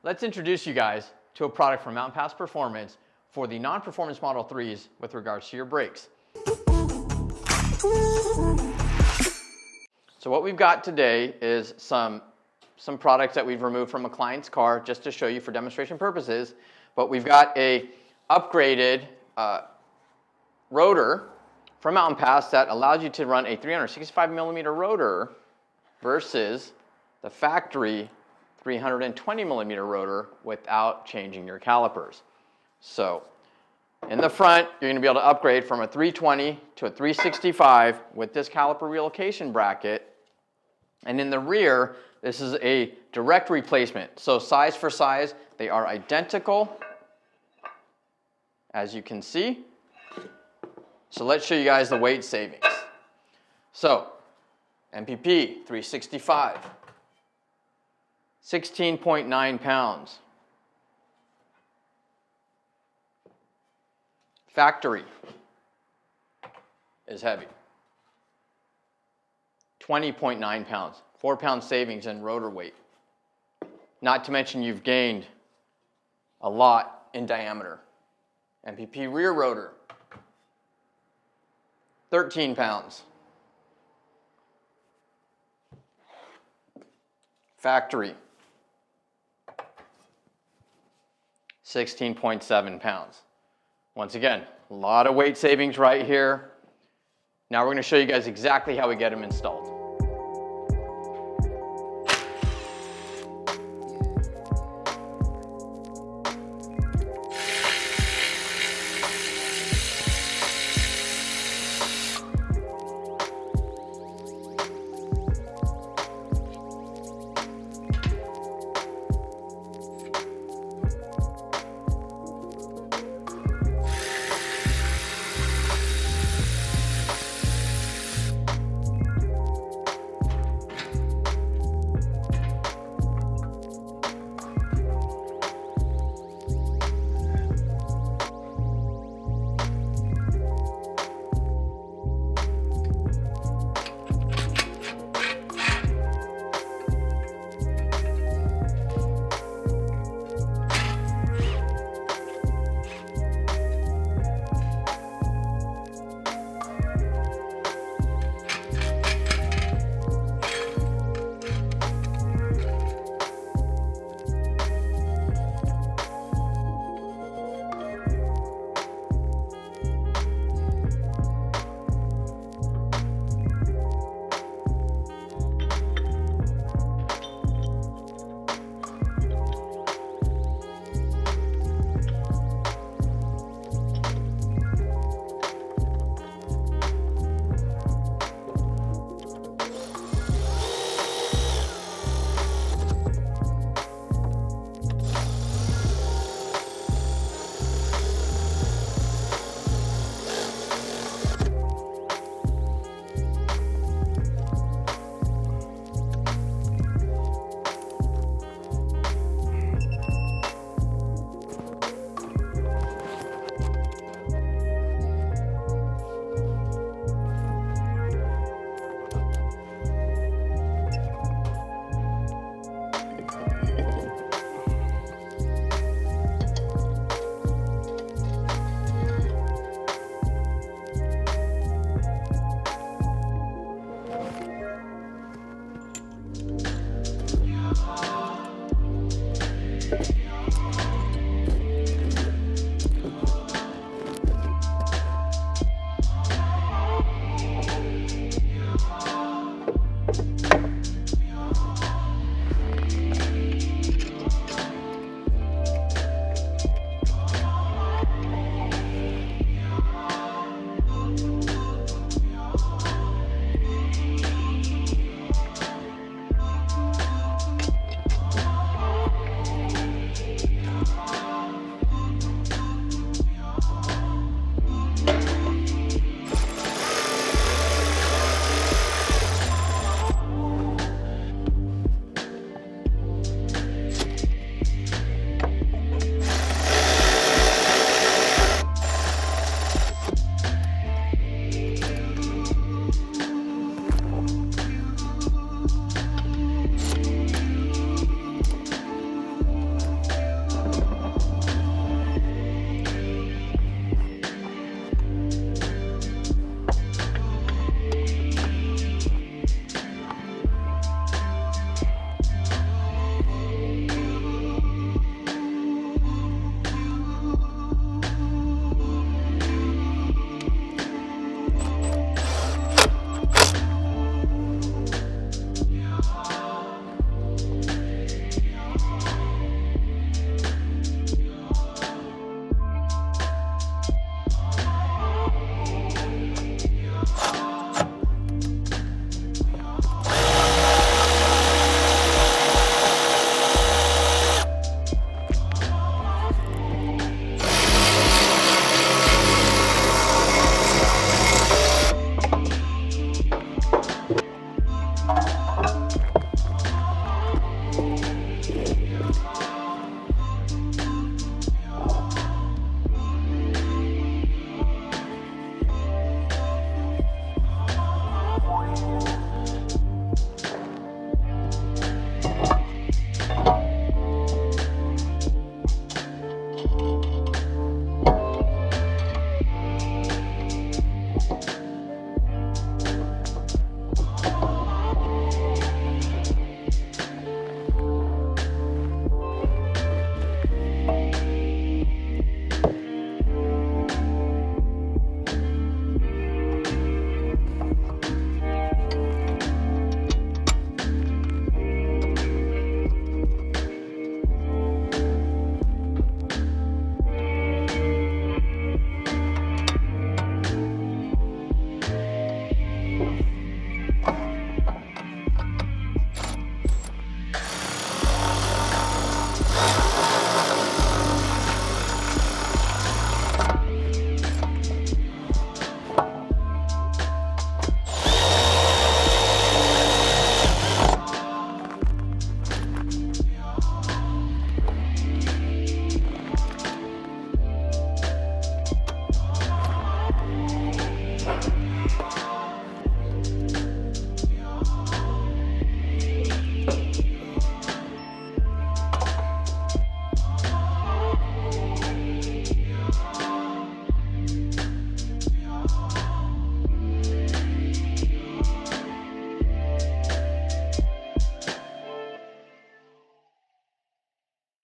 let's introduce you guys to a product from MountainPass Performance for the non-performance Model 3s with regards to your brakes. So what we've got today is some products that we've removed from a client's car just to show you for demonstration purposes, but we've got a upgraded rotor from MountainPass that allows you to run a 365 millimeter rotor versus the factory 320 millimeter rotor without changing your calipers. So in the front, you're going to be able to upgrade from a 320 to a 365 with this caliper relocation bracket. And in the rear, this is a direct replacement. So size for size, they are identical, as you can see. So let's show you guys the weight savings. So MPP 365, 16.9 pounds. Factory is heavy, 20.9 pounds, 4 pound savings in rotor weight. Not to mention you've gained a lot in diameter. MPP rear rotor, 13 pounds. Factory, 16.7 pounds. Once again, a lot of weight savings right here. Now we're going to show you guys exactly how we get them installed.